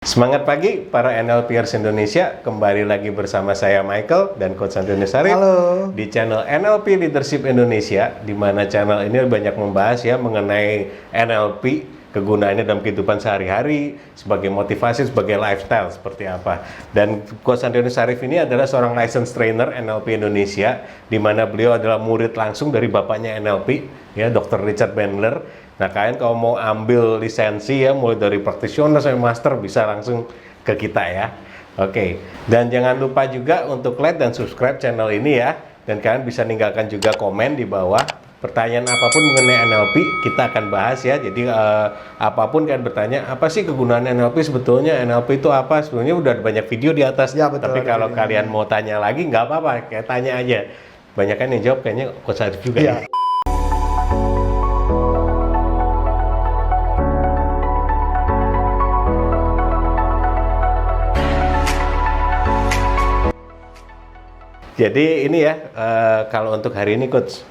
Semangat pagi para NLPers Indonesia, kembali lagi bersama saya Michael dan Coach Antoni Sarif. Halo. Di channel NLP Leadership Indonesia, di mana channel ini banyak membahas ya mengenai NLP, kegunaannya dalam kehidupan sehari-hari, sebagai motivasi, sebagai lifestyle seperti apa. Dan Coach Antoni Sarif ini adalah seorang licensed trainer NLP Indonesia, di mana beliau adalah murid langsung dari bapaknya NLP, ya Dr. Richard Bandler. Nah, kalian kalau mau ambil lisensi ya, mulai dari practitioner sampai master, bisa langsung ke kita ya. Oke, dan jangan lupa juga untuk like dan subscribe channel ini ya. Dan kalian bisa ninggalkan juga komen di bawah. Pertanyaan apapun mengenai NLP, kita akan bahas ya. Jadi apapun kalian bertanya, apa sih kegunaan NLP sebetulnya? NLP itu apa? Sebetulnya udah ada banyak video di atas. Ya, betul, tapi kalau kalian mau tanya lagi, nggak apa-apa, kayak tanya aja. Banyak kan yang jawab kayaknya Coach Arif juga ya. Jadi ini ya, kalau untuk hari ini Coach.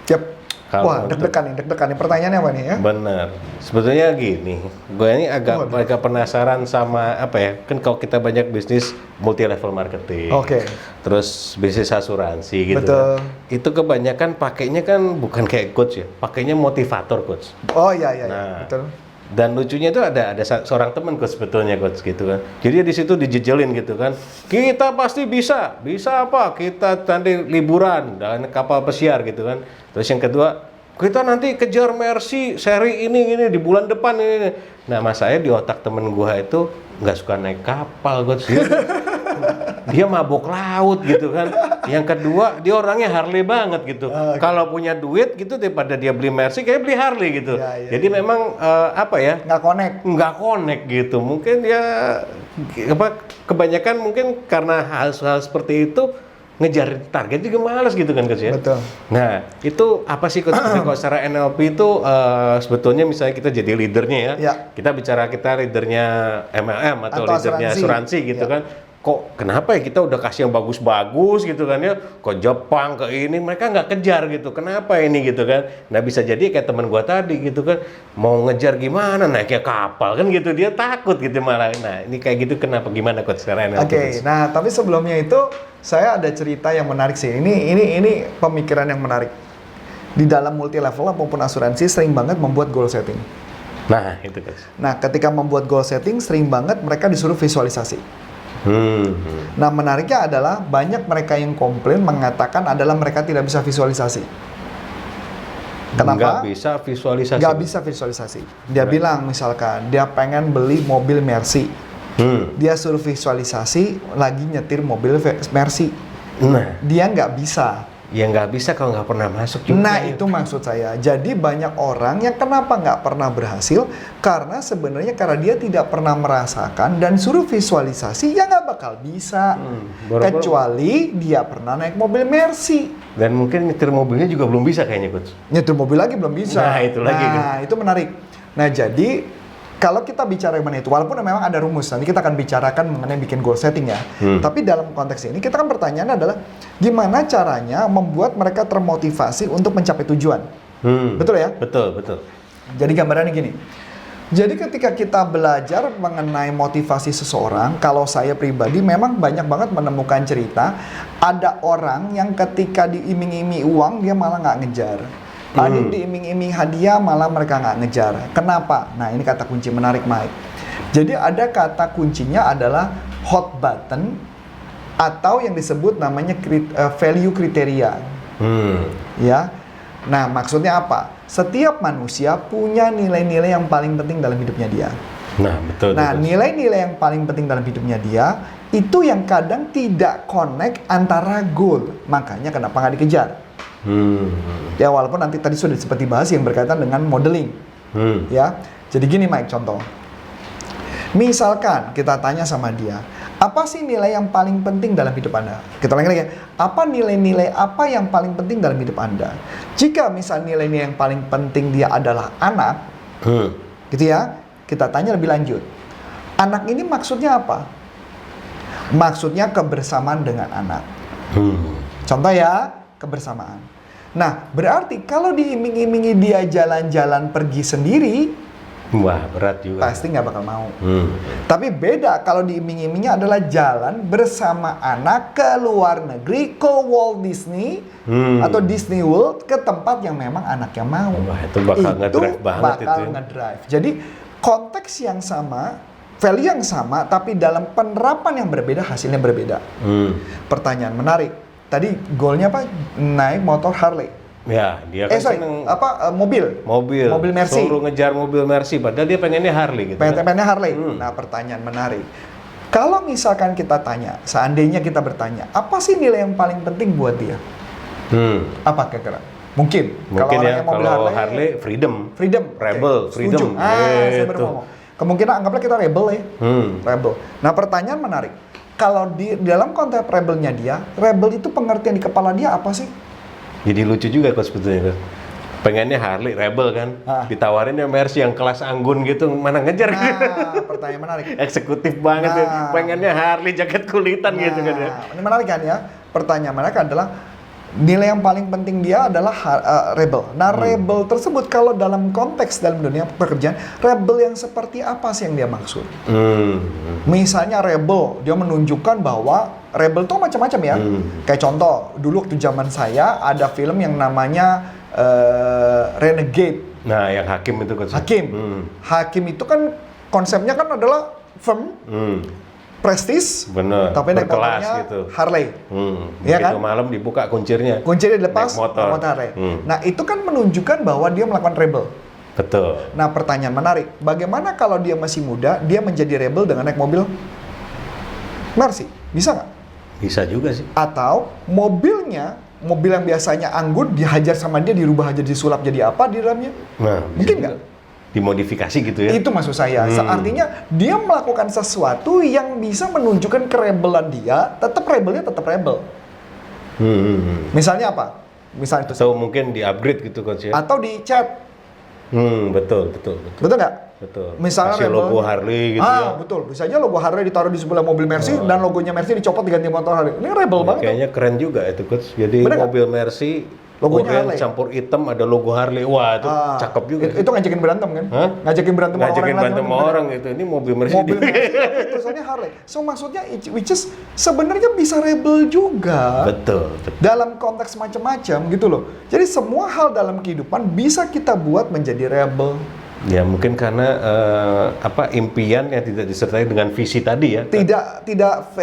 Yap. Wah, deg-degan nih. Pertanyaannya apa nih ya? Bener. Sebetulnya gini, gue ini agak penasaran sama apa ya? Kan kalau kita banyak bisnis multi level marketing. Oke. Terus bisnis asuransi gitu. Betul. Kan. Itu kebanyakan pakainya kan bukan kayak coach ya, pakainya motivator Coach. Oh iya, Nah, betul. Dan lucunya itu ada seorang teman Coach sebetulnya Coach gitu kan. Jadi di situ dijejelin gitu kan. Kita pasti bisa. Bisa apa? Kita nanti liburan dengan kapal pesiar gitu kan. Terus yang kedua, kita nanti kejar Mercy seri ini di bulan depan ini. Nah, mas saya di otak temen gua itu nggak suka naik kapal Coach. Dia mabok laut gitu kan. Yang kedua, dia orangnya Harley banget gitu. Kalau punya duit gitu daripada dia beli Mercy, kayak beli Harley gitu. Jadi memang apa ya? Nggak connect gitu. Mungkin ya kebanyakan mungkin karena hal-hal seperti itu ngejar target juga males gitu kan Coach ya. Betul. Nah, itu apa sih Coach? Kalau secara NLP itu sebetulnya misalnya kita jadi leadernya ya. Kita bicara kita leadernya MLM atau leadernya asuransi gitu kan. Kok kenapa ya kita udah kasih yang bagus-bagus gitu kan ya, kok Jepang ke ini mereka nggak kejar gitu, kenapa ini gitu kan. Nah bisa jadi kayak teman gua tadi gitu kan, mau ngejar gimana naiknya kapal kan gitu, dia takut gitu malah. Nah ini kayak gitu kenapa, gimana Coach secara NLP? Oke, nah tapi sebelumnya itu saya ada cerita yang menarik sih, ini pemikiran yang menarik. Di dalam multi level maupun asuransi sering banget membuat goal setting. Nah itu Coach. Nah ketika membuat goal setting sering banget mereka disuruh visualisasi. Nah menariknya adalah banyak mereka yang komplain mengatakan adalah mereka tidak bisa visualisasi. Kenapa? Nggak bisa visualisasi. Nggak bisa visualisasi. Dia bilang misalkan dia pengen beli mobil Mercy, dia suruh visualisasi lagi nyetir mobil Mercy. Nah dia nggak bisa. Ya nggak bisa kalau nggak pernah masuk juga. Nah itu maksud saya. Jadi banyak orang yang kenapa nggak pernah berhasil karena sebenarnya karena dia tidak pernah merasakan dan suruh visualisasi ya nggak bakal bisa. Kecuali dia pernah naik mobil Mercy. Dan mungkin nyetir mobilnya juga belum bisa kayaknya Coach. Nyetir mobil lagi belum bisa. Nah itu lagi. Nah itu menarik. Nah jadi kalau kita bicara mengenai itu, walaupun memang ada rumus, nanti kita akan bicarakan mengenai bikin goal setting ya. Tapi dalam konteks ini, kita kan pertanyaan adalah gimana caranya membuat mereka termotivasi untuk mencapai tujuan. Betul ya? Betul. Jadi gambarannya gini. Jadi ketika kita belajar mengenai motivasi seseorang, kalau saya pribadi memang banyak banget menemukan cerita, ada orang yang ketika diiming-imingi uang, dia malah nggak ngejar. Ada diiming-iming hadiah malah mereka nggak ngejar. Kenapa? Nah ini kata kunci menarik Mike. Jadi ada kata kuncinya adalah hot button atau yang disebut namanya value kriteria. Ya. Nah maksudnya apa? Setiap manusia punya nilai-nilai yang paling penting dalam hidupnya dia. Nah betul. Nah nilai-nilai yang paling penting dalam hidupnya dia itu yang kadang tidak connect antara goal. Makanya kenapa nggak dikejar? Ya walaupun nanti tadi sudah seperti bahas yang berkaitan dengan modeling. Ya, jadi gini Mike contoh. Misalkan kita tanya sama dia, apa sih nilai yang paling penting dalam hidup Anda? Kita ulangi lagi ya. Apa nilai-nilai apa yang paling penting dalam hidup Anda? Jika misal nilai-nilai yang paling penting dia adalah anak, gitu ya, kita tanya lebih lanjut. Anak ini maksudnya apa? Maksudnya kebersamaan dengan anak. Contoh ya, kebersamaan. Nah, berarti kalau diiming-imingi dia jalan-jalan pergi sendiri, Wah, berat juga. Pasti nggak bakal mau. Hmm. Tapi beda kalau diiming-imingnya adalah jalan bersama anak ke luar negeri, ke Walt Disney atau Disney World, ke tempat yang memang anaknya mau. Wah, itu bakal ngedrive banget bakal itu ya. ngedrive. Jadi konteks yang sama, value yang sama, tapi dalam penerapan yang berbeda, hasilnya berbeda. Pertanyaan menarik. Tadi goalnya apa? Naik motor Harley. Ya, dia kan seneng mobil Mercy. Suruh ngejar mobil Mercy, padahal dia pengennya Harley gitu. Pengennya Harley. Nah, pertanyaan menarik. Kalau misalkan kita tanya, seandainya kita bertanya, apa sih nilai yang paling penting buat dia? Apa kira-kira? Mungkin ya, kalau Harley, freedom, rebel, okay. freedom. Saya baru ngomong. Kemungkinan anggaplah kita rebel ya. Rebel. Nah, pertanyaan menarik. Kalau di dalam konteks rebelnya dia, rebel itu pengertian di kepala dia apa sih? Jadi lucu juga kok sebetulnya. Pengennya Harley, rebel kan. Ditawarinnya Mercy yang kelas anggun gitu, mana ngejar. Nah, pertanyaan menarik. Eksekutif banget ya. Pengennya Harley jaket kulitan gitu kan ya. Ini menarik kan ya. Pertanyaan menarik adalah nilai yang paling penting dia adalah rebel. Nah, rebel tersebut kalau dalam konteks dalam dunia pekerjaan, rebel yang seperti apa sih yang dia maksud? Misalnya rebel, dia menunjukkan bahwa rebel itu macam-macam ya. Kayak contoh, dulu waktu zaman saya ada film yang namanya Renegade. Nah, yang hakim itu kan. Hakim itu kan konsepnya kan adalah firm. Prestis, bener, tapi naik berkelas motornya gitu. Harley, ya kan? Malam dibuka kuncirnya dilepas, motor Harley. Nah, itu kan menunjukkan bahwa dia melakukan rebel. Betul. Nah, pertanyaan menarik, bagaimana kalau dia masih muda, dia menjadi rebel dengan naik mobil Mercy? Bisa nggak? Bisa juga sih. Atau mobilnya, mobil yang biasanya anggun, dihajar sama dia, dirubah aja, disulap jadi apa di dalamnya? Nah, mungkin nggak? Dimodifikasi gitu ya? Itu maksud saya. Artinya dia melakukan sesuatu yang bisa menunjukkan kerebelan dia, tetap rebelnya tetap rebel. Misalnya apa? Misalnya itu. Atau mungkin di-upgrade gitu coach ya? Atau di chat. Betul. Betul nggak? Betul. Misalnya kasih logo Harley gitu ya? Betul. Bisa aja logo Harley ditaruh di sebelah mobil Mercy dan logonya Mercy dicopot diganti motor Harley. Ini rebel banget. Kayaknya keren juga itu coach. Jadi bener mobil Mercy logonya Harley campur hitam ada logo Harley. Wah, itu cakep juga. Itu ngajakin berantem kan? Ngajakin berantem sama orang itu. Ini mobil Mercy. Mobil Mercy tulisannya Harley. So maksudnya which is sebenarnya bisa rebel juga. Betul. Dalam konteks macam-macam gitu loh. Jadi semua hal dalam kehidupan bisa kita buat menjadi rebel. Ya mungkin karena impian yang tidak disertai dengan visi tadi ya. Tidak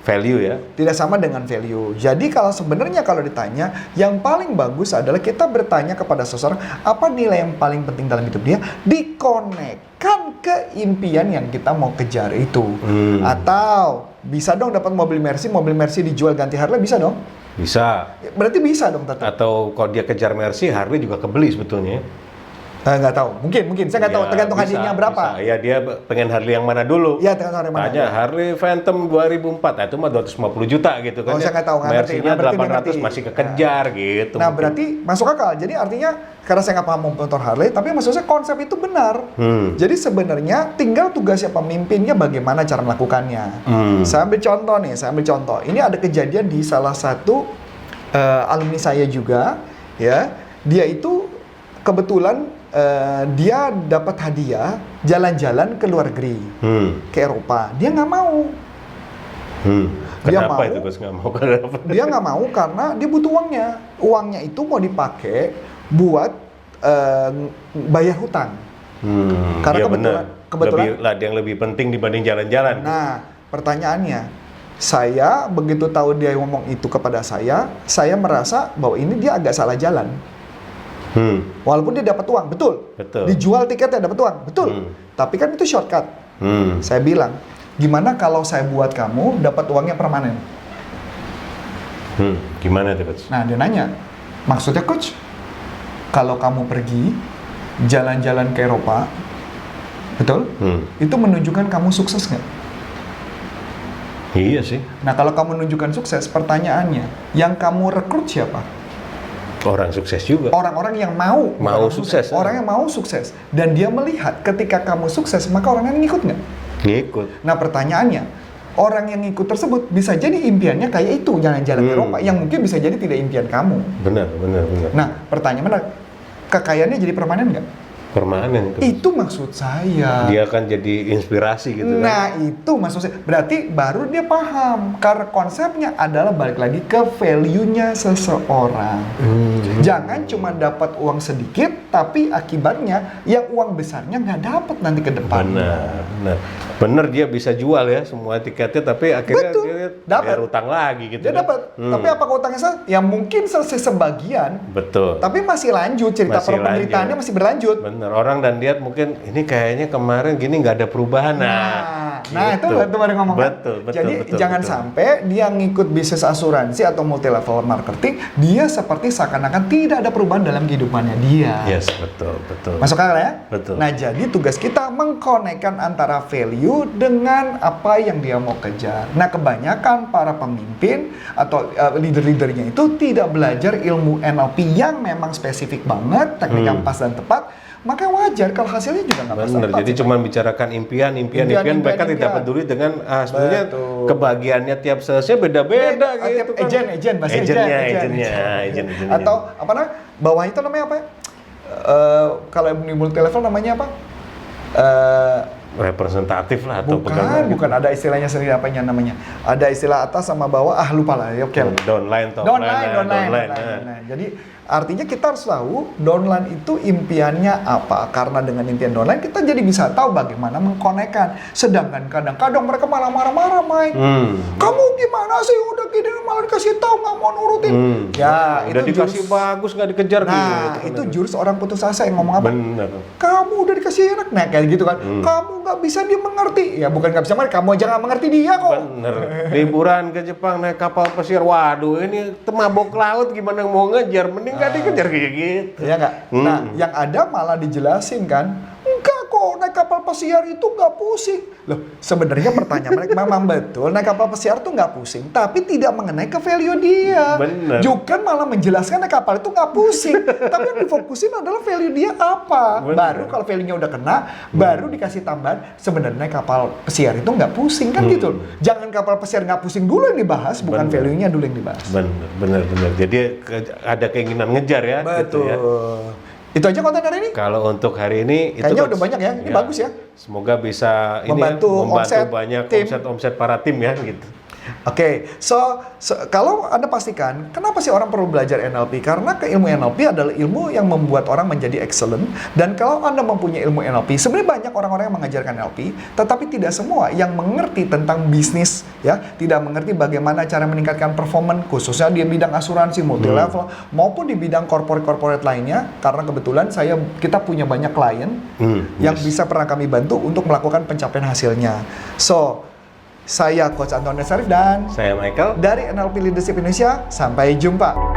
value ya. Tidak sama dengan value. Jadi kalau sebenarnya kalau ditanya, yang paling bagus adalah kita bertanya kepada seseorang apa nilai yang paling penting dalam hidup dia, dikonekkan ke impian yang kita mau kejar itu. Atau bisa dong dapat mobil Mercy dijual ganti Harley, bisa dong? Bisa. Berarti bisa dong tetap. Atau kalau dia kejar Mercy, Harley juga kebeli sebetulnya. Nggak tahu, mungkin saya nggak tahu, tergantung hadiahnya berapa. Ya dia pengen Harley yang mana dulu? Ya tergantung Harley mana. Tanya Harley Phantom 2004, itu mah 250 juta gitu kan. Saya nggak tahu, Mercy-nya 800 masih kekejar gitu. Nah berarti masuk akal. Jadi artinya karena saya nggak paham motor Harley, tapi maksudnya konsep itu benar. Jadi sebenarnya tinggal tugasnya pemimpinnya bagaimana cara melakukannya. Saya ambil contoh. Ini ada kejadian di salah satu alumni saya juga, ya. Dia itu kebetulan dia dapat hadiah jalan-jalan ke luar negeri, ke Eropa. Dia nggak mau. Kenapa itu Gus nggak mau? Dia nggak mau karena dia butuh uangnya. Uangnya itu mau dipakai buat bayar hutang. Karena kebetulan yang lebih penting dibanding jalan-jalan. Nah, pertanyaannya, saya begitu tahu dia ngomong itu kepada saya merasa bahwa ini dia agak salah jalan. Walaupun dia dapat uang, betul. Dijual tiketnya dapat uang, betul. Tapi kan itu shortcut. Saya bilang, gimana kalau saya buat kamu dapat uangnya permanen? Gimana tuh coach? Nah dia nanya, maksudnya coach, kalau kamu pergi jalan-jalan ke Eropa, betul? Itu menunjukkan kamu sukses nggak? Iya sih. Nah kalau kamu menunjukkan sukses, pertanyaannya, yang kamu rekrut siapa? Orang sukses juga. Orang-orang yang mau sukses. Orang yang mau sukses. Dan dia melihat ketika kamu sukses, maka orang yang ngikut nggak? Ngikut. Nah pertanyaannya, orang yang ngikut tersebut bisa jadi impiannya kayak itu, jalan-jalan ke Eropa, yang mungkin bisa jadi tidak impian kamu. Benar. Nah pertanyaan, kekayaannya jadi permanen nggak? permanen itu. Itu maksud saya. Dia akan jadi inspirasi gitu kan. Nah, itu maksud saya. Berarti baru dia paham. Karena konsepnya adalah balik lagi ke value-nya seseorang. Jangan cuma dapat uang sedikit, tapi akibatnya yang uang besarnya nggak dapat nanti ke depannya. Bener dia bisa jual ya semua tiketnya, tapi akhirnya Betul, dia dapat. bayar utang lagi gitu. Dia dapat. Tapi apakah utangnya selesai? Ya mungkin selesai sebagian. Betul. Tapi masih lanjut, cerita Masih penderitaannya lanjut. masih berlanjut. Bener, orang dan lihat mungkin ini kayaknya kemarin gini nggak ada perubahan. Nah itu baru ngomong kan? Betul. Jadi jangan sampai dia ngikut bisnis asuransi atau multi level marketing, dia seperti seakan-akan tidak ada perubahan dalam kehidupannya dia. Yes, betul. Masuk akal ya? Betul. Nah jadi tugas kita mengkonekkan antara value dengan apa yang dia mau kejar. Nah kebanyakan para pemimpin atau leader-leadernya itu tidak belajar ilmu NLP yang memang spesifik banget, teknik yang pas dan tepat. Maka wajar kalau hasilnya juga nggak pas. Bener, jadi cuma bicarakan impian, mereka tidak peduli dengan sebenarnya kebahagiaannya tiap salesnya beda-beda gitu kan. Agennya. Atau apa namanya? Bawah itu namanya apa? Kalau di multi level namanya apa? Representatif lah atau pegawai. Bukan ada istilahnya sendiri apanya namanya. Ada istilah atas sama bawah, lupa lah. Oke. Downline. Nah, jadi artinya kita harus tahu downline itu impiannya apa. Karena dengan impian downline kita jadi bisa tahu bagaimana mengkonekkan. Sedangkan kadang-kadang mereka malah marah-marah, Mike. Kamu gimana sih udah gini malah dikasih tahu nggak mau nurutin. Ya, udah dikasih bagus nggak dikejar gitu. Nah, itu jurus orang putus asa yang ngomong apa? Bener. Kamu udah dikasih enak, nah kayak gitu kan. Kamu nggak bisa dia mengerti. Ya bukan nggak bisa mengerti, kamu aja nggak mengerti dia kok. Bener. Liburan ke Jepang naik kapal pesiar, waduh ini mabok laut gimana mau ngejar, mending nggak dikejar kayak gitu. Iya nggak? Nah, yang ada malah dijelasin kan, enggak kok naik kapal pesiar itu nggak pusing. Loh, sebenarnya pertanyaan mereka memang betul naik kapal pesiar tuh nggak pusing, tapi tidak mengenai ke value dia. Bener. Juga malah menjelaskan naik kapal itu nggak pusing, tapi yang difokusin adalah value dia apa. Bener. Baru kalau value-nya udah kena, baru dikasih tambahan sebenarnya naik kapal pesiar itu nggak pusing kan gitu. Jangan kapal pesiar nggak pusing dulu yang dibahas, bukan value-nya dulu yang dibahas. Bener. Jadi ada keinginan ngejar ya. Betul. Gitu ya. Itu aja konten hari ini. Kalau untuk hari ini Kayaknya itu udah banyak ya. Ini bagus ya. Semoga bisa Membantu omset banyak tim. omset para tim ya gitu. Oke, so kalau Anda pastikan, kenapa sih orang perlu belajar NLP? Karena ilmu NLP adalah ilmu yang membuat orang menjadi excellent. Dan kalau Anda mempunyai ilmu NLP, sebenarnya banyak orang-orang yang mengajarkan NLP, tetapi tidak semua yang mengerti tentang bisnis, ya, tidak mengerti bagaimana cara meningkatkan performance, khususnya di bidang asuransi multi level, maupun di bidang corporate lainnya. Karena kebetulan kita punya banyak klien yang bisa pernah kami bantu untuk melakukan pencapaian hasilnya. So, saya Coach Antones Sarif dan Saya Michael. dari NLP Leadership Indonesia. Sampai jumpa.